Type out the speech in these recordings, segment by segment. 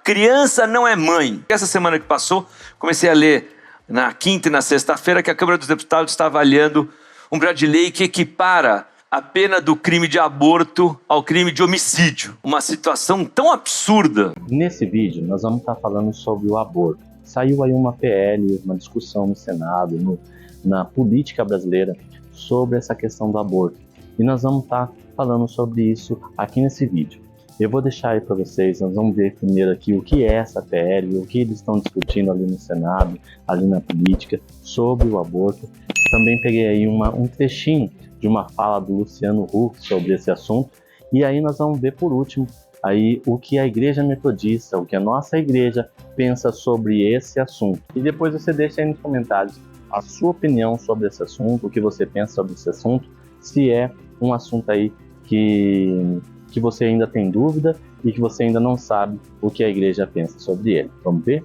criança não é mãe. Essa semana que passou, comecei a ler na quinta e na sexta-feira que a Câmara dos Deputados está avaliando um projeto de lei que equipara a pena do crime de aborto ao crime de homicídio. Uma situação tão absurda. Nesse vídeo, nós vamos estar falando sobre o aborto. Saiu aí uma PL, uma discussão no Senado, na política brasileira, sobre essa questão do aborto. E nós vamos estar falando sobre isso aqui nesse vídeo. Eu vou deixar aí para vocês, nós vamos ver primeiro aqui o que é essa PL, o que eles estão discutindo ali no Senado, ali na política, sobre o aborto. Também peguei aí um trechinho de uma fala do Luciano Huck sobre esse assunto. E aí nós vamos ver por último aí o que a Igreja Metodista, o que a nossa igreja pensa sobre esse assunto. E depois você deixa aí nos comentários a sua opinião sobre esse assunto, o que você pensa sobre esse assunto, se é um assunto aí que você ainda tem dúvida e que você ainda não sabe o que a igreja pensa sobre ele. Vamos ver?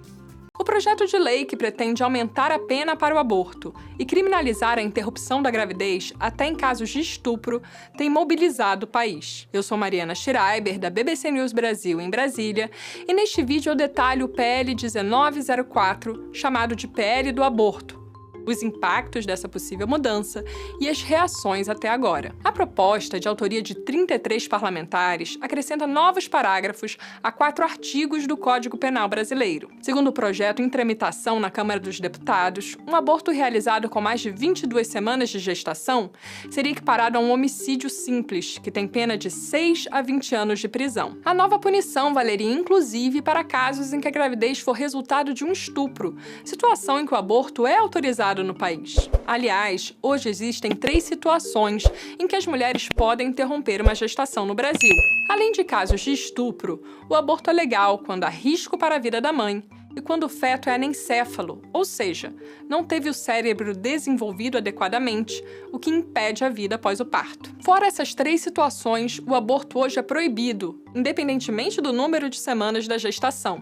O projeto de lei que pretende aumentar a pena para o aborto e criminalizar a interrupção da gravidez até em casos de estupro tem mobilizado o país. Eu sou Mariana Schreiber, da BBC News Brasil em Brasília, e neste vídeo eu detalho o PL 1904, chamado de PL do aborto, os impactos dessa possível mudança e as reações até agora. A proposta, de autoria de 33 parlamentares, acrescenta novos parágrafos a 4 artigos do Código Penal brasileiro. Segundo o projeto em tramitação na Câmara dos Deputados, um aborto realizado com mais de 22 semanas de gestação seria equiparado a um homicídio simples, que tem pena de 6 a 20 anos de prisão. A nova punição valeria inclusive para casos em que a gravidez for resultado de um estupro, situação em que o aborto é autorizado no país. Aliás, hoje existem 3 situações em que as mulheres podem interromper uma gestação no Brasil. Além de casos de estupro, o aborto é legal quando há risco para a vida da mãe e quando o feto é anencéfalo, ou seja, não teve o cérebro desenvolvido adequadamente, o que impede a vida após o parto. Fora essas 3 situações, o aborto hoje é proibido, independentemente do número de semanas da gestação.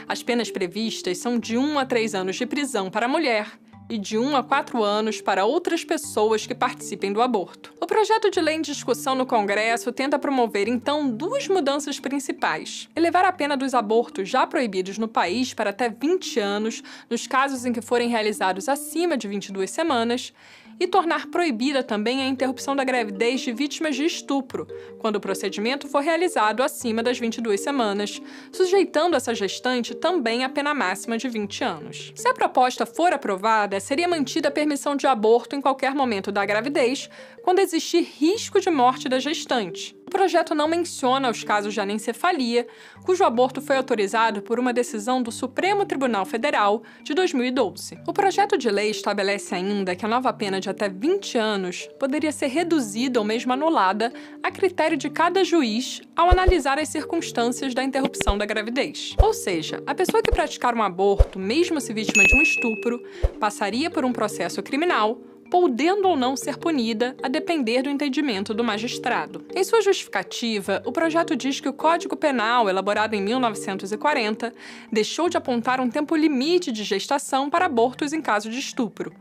As penas previstas são de 1 a 3 anos de prisão para a mulher e de 1 a 4 anos para outras pessoas que participem do aborto. O projeto de lei em discussão no Congresso tenta promover, então, 2 mudanças principais: elevar a pena dos abortos já proibidos no país para até 20 anos, nos casos em que forem realizados acima de 22 semanas, e tornar proibida também a interrupção da gravidez de vítimas de estupro, quando o procedimento for realizado acima das 22 semanas, sujeitando essa gestante também à pena máxima de 20 anos. Se a proposta for aprovada, seria mantida a permissão de aborto em qualquer momento da gravidez, quando existir risco de morte da gestante. O projeto não menciona os casos de anencefalia, cujo aborto foi autorizado por uma decisão do Supremo Tribunal Federal de 2012. O projeto de lei estabelece ainda que a nova pena de até 20 anos poderia ser reduzida ou mesmo anulada a critério de cada juiz ao analisar as circunstâncias da interrupção da gravidez. Ou seja, a pessoa que praticar um aborto, mesmo se vítima de um estupro, passaria por um processo criminal, podendo ou não ser punida, a depender do entendimento do magistrado. Em sua justificativa, o projeto diz que o Código Penal, elaborado em 1940, deixou de apontar um tempo limite de gestação para abortos em caso de estupro,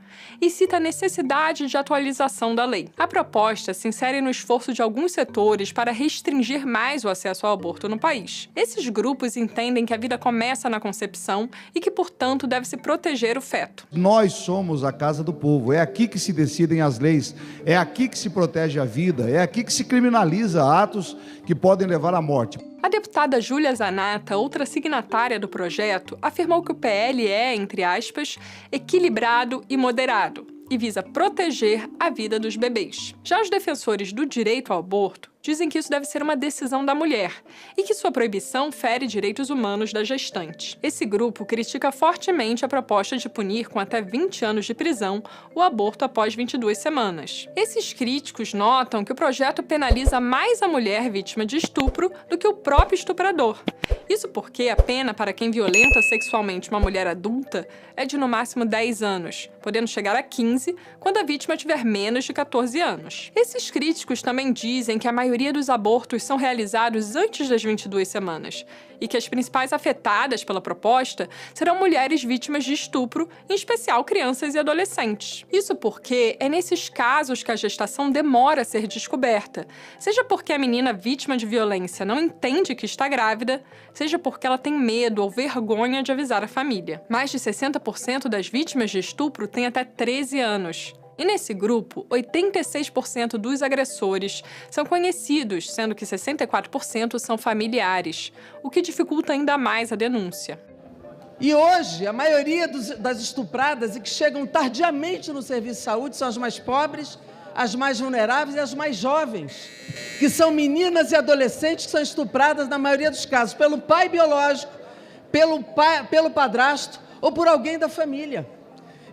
e cita a necessidade de atualização da lei. A proposta se insere no esforço de alguns setores para restringir mais o acesso ao aborto no país. Esses grupos entendem que a vida começa na concepção e que, portanto, deve-se proteger o feto. Nós somos a casa do povo, é aqui que se decidem as leis, é aqui que se protege a vida, é aqui que se criminaliza atos que podem levar à morte. A deputada Júlia Zanatta, outra signatária do projeto, afirmou que o PL é, entre aspas, equilibrado e moderado e visa proteger a vida dos bebês. Já os defensores do direito ao aborto dizem que isso deve ser uma decisão da mulher e que sua proibição fere direitos humanos da gestante. Esse grupo critica fortemente a proposta de punir com até 20 anos de prisão o aborto após 22 semanas. Esses críticos notam que o projeto penaliza mais a mulher vítima de estupro do que o próprio estuprador. Isso porque a pena para quem violenta sexualmente uma mulher adulta é de no máximo 10 anos, podendo chegar a 15 quando a vítima tiver menos de 14 anos. Esses críticos também dizem que a maioria maioria dos abortos são realizados antes das 22 semanas e que as principais afetadas pela proposta serão mulheres vítimas de estupro, em especial crianças e adolescentes. Isso porque é nesses casos que a gestação demora a ser descoberta, seja porque a menina vítima de violência não entende que está grávida, seja porque ela tem medo ou vergonha de avisar a família. Mais de 60% das vítimas de estupro têm até 13 anos. E nesse grupo, 86% dos agressores são conhecidos, sendo que 64% são familiares, o que dificulta ainda mais a denúncia. E hoje, a maioria das estupradas e que chegam tardiamente no serviço de saúde são as mais pobres, as mais vulneráveis e as mais jovens, que são meninas e adolescentes que são estupradas, na maioria dos casos, pelo pai biológico, pelo padrasto ou por alguém da família.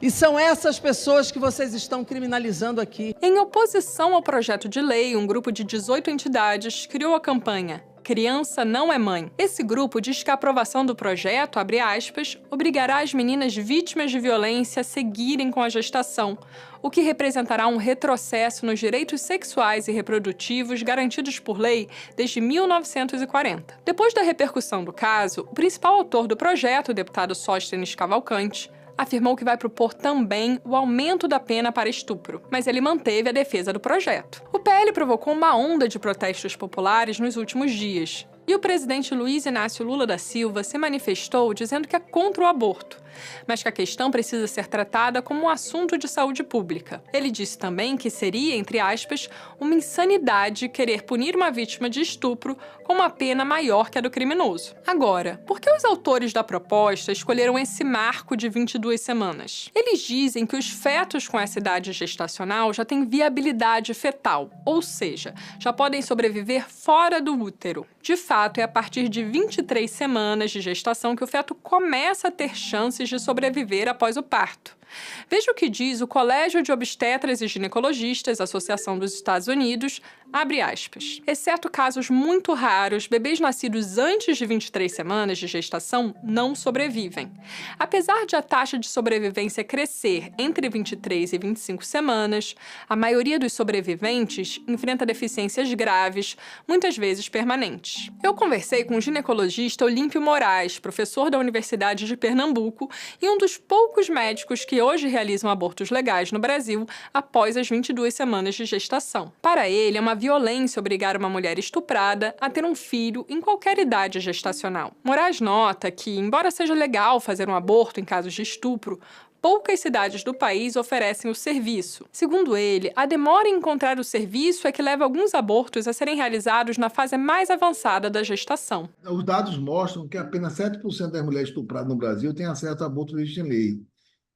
E são essas pessoas que vocês estão criminalizando aqui. Em oposição ao projeto de lei, um grupo de 18 entidades criou a campanha Criança Não é Mãe. Esse grupo diz que a aprovação do projeto, abre aspas, obrigará as meninas vítimas de violência a seguirem com a gestação, o que representará um retrocesso nos direitos sexuais e reprodutivos garantidos por lei desde 1940. Depois da repercussão do caso, o principal autor do projeto, o deputado Sóstenes Cavalcante, afirmou que vai propor também o aumento da pena para estupro, mas ele manteve a defesa do projeto. O PL provocou uma onda de protestos populares nos últimos dias, e o presidente Luiz Inácio Lula da Silva se manifestou dizendo que é contra o aborto, mas que a questão precisa ser tratada como um assunto de saúde pública. Ele disse também que seria, entre aspas, uma insanidade querer punir uma vítima de estupro com uma pena maior que a do criminoso. Agora, por que os autores da proposta escolheram esse marco de 22 semanas? Eles dizem que os fetos com essa idade gestacional já têm viabilidade fetal, ou seja, já podem sobreviver fora do útero. De fato, é a partir de 23 semanas de gestação que o feto começa a ter chances de sobreviver após o parto. Veja o que diz o Colégio de Obstetras e Ginecologistas, Associação dos Estados Unidos, abre aspas. Exceto casos muito raros, bebês nascidos antes de 23 semanas de gestação não sobrevivem. Apesar de a taxa de sobrevivência crescer entre 23 e 25 semanas, a maioria dos sobreviventes enfrenta deficiências graves, muitas vezes permanentes. Eu conversei com o ginecologista Olímpio Moraes, professor da Universidade de Pernambuco e um dos poucos médicos que hoje realizam abortos legais no Brasil após as 22 semanas de gestação. Para ele, é uma violência obrigar uma mulher estuprada a ter um filho em qualquer idade gestacional. Moraes nota que, embora seja legal fazer um aborto em casos de estupro, poucas cidades do país oferecem o serviço. Segundo ele, a demora em encontrar o serviço é que leva alguns abortos a serem realizados na fase mais avançada da gestação. Os dados mostram que apenas 7% das mulheres estupradas no Brasil têm acesso a aborto previsto em lei.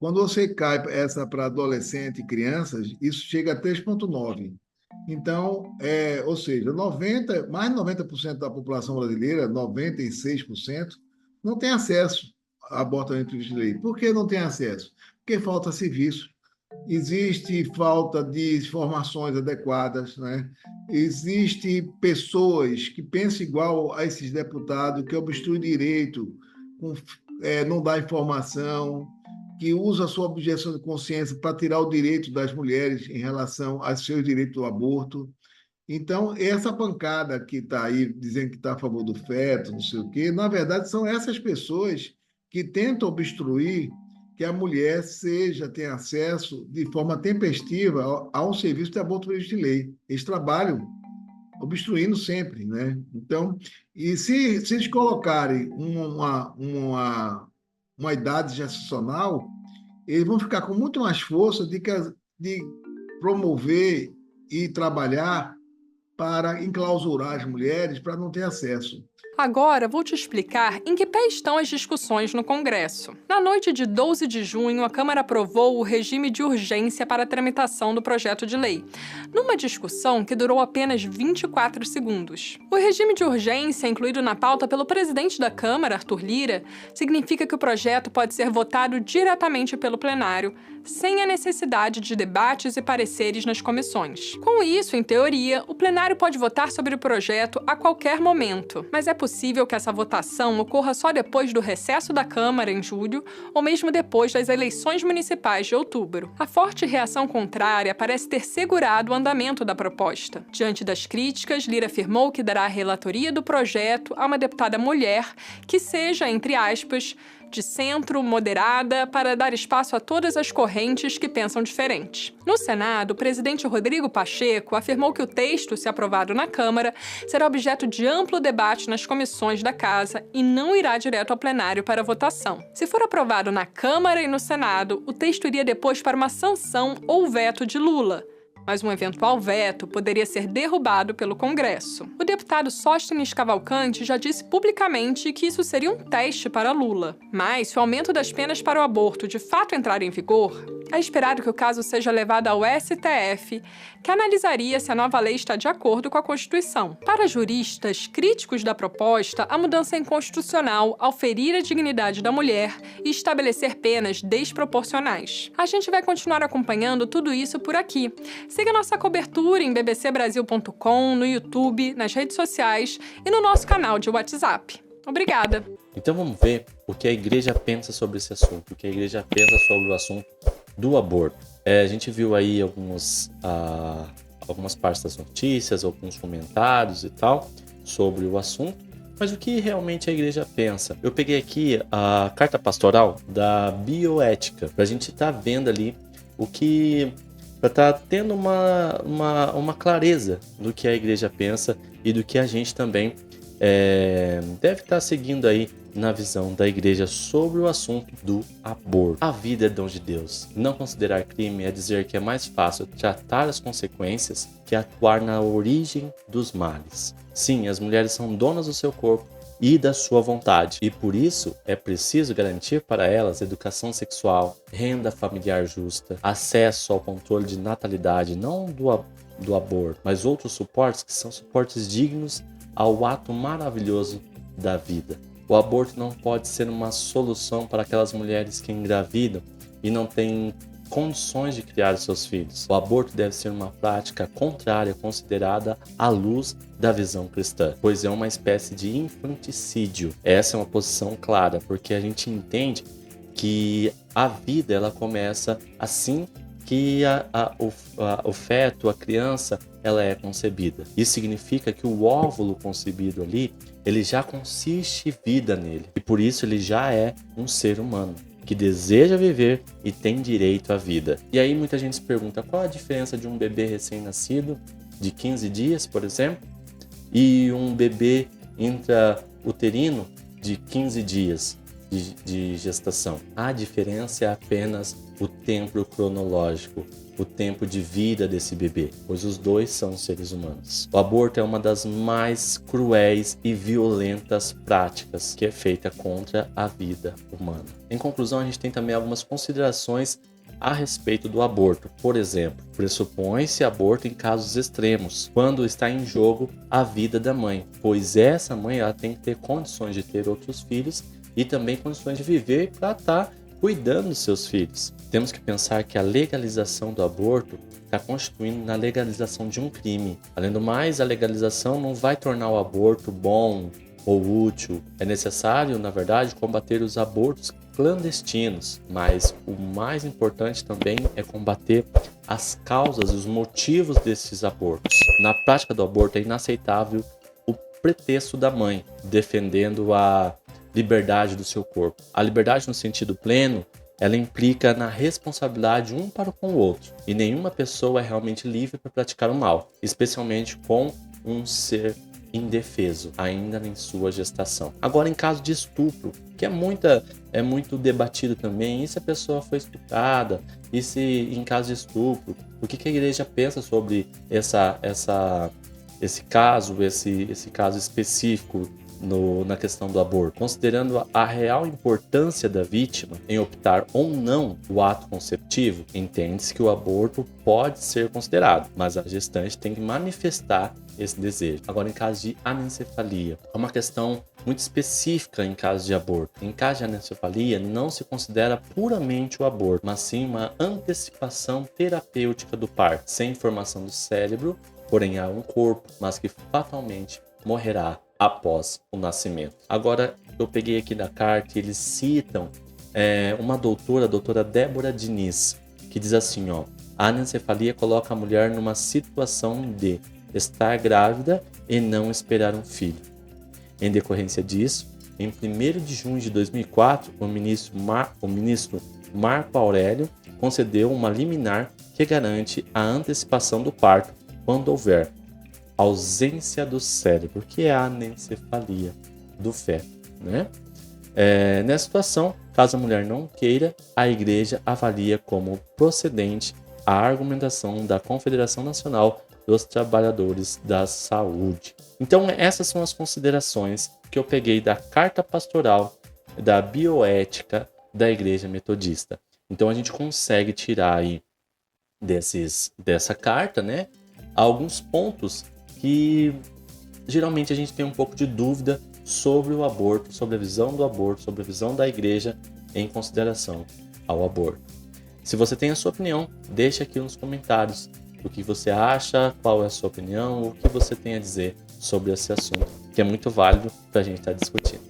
Quando você cai essa para adolescente e crianças, isso chega a 3,9%. Então, ou seja, mais de 90% da população brasileira, 96%, não tem acesso a abortamento previsto em lei. Por que não tem acesso? Porque falta serviço. Existe falta de informações adequadas, né? Existem pessoas que pensam igual a esses deputados, que obstruem direito, não dá informação, que usa a sua objeção de consciência para tirar o direito das mulheres em relação aos seus direitos ao aborto. Então, essa pancada que está aí dizendo que está a favor do feto, não sei o quê, na verdade, são essas pessoas que tentam obstruir que a mulher tenha acesso de forma tempestiva a um serviço de aborto previsto em lei. Eles trabalham obstruindo sempre, né? Então, e se eles colocarem uma idade gestacional, eles vão ficar com muito mais força de promover e trabalhar para enclausurar as mulheres para não ter acesso. Agora, vou te explicar em que pé estão as discussões no Congresso. Na noite de 12 de junho, a Câmara aprovou o regime de urgência para a tramitação do projeto de lei, numa discussão que durou apenas 24 segundos. O regime de urgência, incluído na pauta pelo presidente da Câmara, Arthur Lira, significa que o projeto pode ser votado diretamente pelo plenário, sem a necessidade de debates e pareceres nas comissões. Com isso, em teoria, o plenário pode votar sobre o projeto a qualquer momento, mas é possível que essa votação ocorra só depois do recesso da Câmara, em julho, ou mesmo depois das eleições municipais de outubro. A forte reação contrária parece ter segurado o andamento da proposta. Diante das críticas, Lira afirmou que dará a relatoria do projeto a uma deputada mulher que seja, entre aspas, de centro, moderada, para dar espaço a todas as correntes que pensam diferente. No Senado, o presidente Rodrigo Pacheco afirmou que o texto, se aprovado na Câmara, será objeto de amplo debate nas comissões da Casa e não irá direto ao plenário para votação. Se for aprovado na Câmara e no Senado, o texto iria depois para uma sanção ou veto de Lula. Mas um eventual veto poderia ser derrubado pelo Congresso. O deputado Sóstenes Cavalcante já disse publicamente que isso seria um teste para Lula. Mas, se o aumento das penas para o aborto de fato entrar em vigor, é esperado que o caso seja levado ao STF, que analisaria se a nova lei está de acordo com a Constituição. Para juristas críticos da proposta, a mudança é inconstitucional ao ferir a dignidade da mulher e estabelecer penas desproporcionais. A gente vai continuar acompanhando tudo isso por aqui. Siga nossa cobertura em bbcbrasil.com, no YouTube, nas redes sociais e no nosso canal de WhatsApp. Obrigada! Então vamos ver o que a igreja pensa sobre esse assunto, o que a igreja pensa sobre o assunto do aborto. A gente viu aí algumas partes das notícias, alguns comentários e tal sobre o assunto, mas o que realmente a igreja pensa? Eu peguei aqui a carta pastoral da bioética, para a gente estar vendo ali o que... para estar tendo uma clareza do que a igreja pensa e do que a gente também deve estar seguindo aí na visão da igreja sobre o assunto do aborto. A vida é dom de Deus. Não considerar crime é dizer que é mais fácil tratar as consequências que atuar na origem dos males. Sim, as mulheres são donas do seu corpo e da sua vontade, e por isso é preciso garantir para elas educação sexual, renda familiar justa, acesso ao controle de natalidade, não do aborto, mas outros suportes que são suportes dignos ao ato maravilhoso da vida. O aborto não pode ser uma solução para aquelas mulheres que engravidam e não têm condições de criar seus filhos. O aborto deve ser uma prática contrária considerada à luz da visão cristã, pois é uma espécie de infanticídio. Essa é uma posição clara, porque a gente entende que a vida ela começa assim que o feto, a criança, ela é concebida. Isso significa que o óvulo concebido ali, ele já consiste vida nele. E por isso ele já é um ser humano que deseja viver e tem direito à vida. E aí muita gente se pergunta qual a diferença de um bebê recém-nascido de 15 dias, por exemplo, e um bebê intrauterino de 15 dias de gestação. A diferença é apenas o tempo cronológico, o tempo de vida desse bebê, pois os dois são seres humanos. O aborto é uma das mais cruéis e violentas práticas que é feita contra a vida humana. Em conclusão, a gente tem também algumas considerações a respeito do aborto. Por exemplo, pressupõe-se aborto em casos extremos, quando está em jogo a vida da mãe, pois essa mãe ela tem que ter condições de ter outros filhos e também condições de viver para estar cuidando dos seus filhos. Temos que pensar que a legalização do aborto está constituindo na legalização de um crime. Além do mais, a legalização não vai tornar o aborto bom ou útil. É necessário, na verdade, combater os abortos clandestinos, mas o mais importante também é combater as causas e os motivos desses abortos. Na prática do aborto é inaceitável o pretexto da mãe, defendendo a liberdade do seu corpo. A liberdade no sentido pleno, ela implica na responsabilidade um para com o outro. E nenhuma pessoa é realmente livre para praticar o mal, especialmente com um ser indefeso, ainda em sua gestação. Agora, em caso de estupro, que é muito debatido também, e se a pessoa foi estuprada, e se em caso de estupro, o que a igreja pensa sobre esse caso específico na questão do aborto, considerando a real importância da vítima em optar ou não o ato conceptivo, entende-se que o aborto pode ser considerado, mas a gestante tem que manifestar esse desejo. Agora, em caso de anencefalia, é uma questão muito específica em caso de aborto. Em caso de anencefalia, não se considera puramente o aborto, mas sim uma antecipação terapêutica do parto, sem formação do cérebro, porém há um corpo, mas que fatalmente morrerá após o nascimento. Agora, eu peguei aqui da carta e eles citam uma doutora, a doutora Débora Diniz, que diz assim, ó, a anencefalia coloca a mulher numa situação de estar grávida e não esperar um filho. Em decorrência disso, em 1º de junho de 2004, o ministro Marco Aurélio concedeu uma liminar que garante a antecipação do parto quando houver ausência do cérebro, que é a anencefalia do feto, né? Nessa situação, caso a mulher não queira, a Igreja avalia como procedente a argumentação da Confederação Nacional dos Trabalhadores da Saúde. Então, essas são as considerações que eu peguei da Carta Pastoral da Bioética da Igreja Metodista. Então, a gente consegue tirar aí dessa carta, né, alguns pontos que geralmente a gente tem um pouco de dúvida sobre o aborto, sobre a visão do aborto, sobre a visão da igreja em consideração ao aborto. Se você tem a sua opinião, deixe aqui nos comentários o que você acha, qual é a sua opinião, o que você tem a dizer sobre esse assunto, que é muito válido para a gente estar discutindo.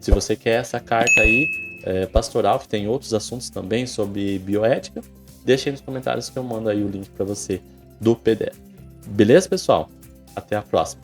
Se você quer essa carta aí, pastoral, que tem outros assuntos também sobre bioética, deixe aí nos comentários que eu mando aí o link para você do PDF. Beleza, pessoal? Até a próxima.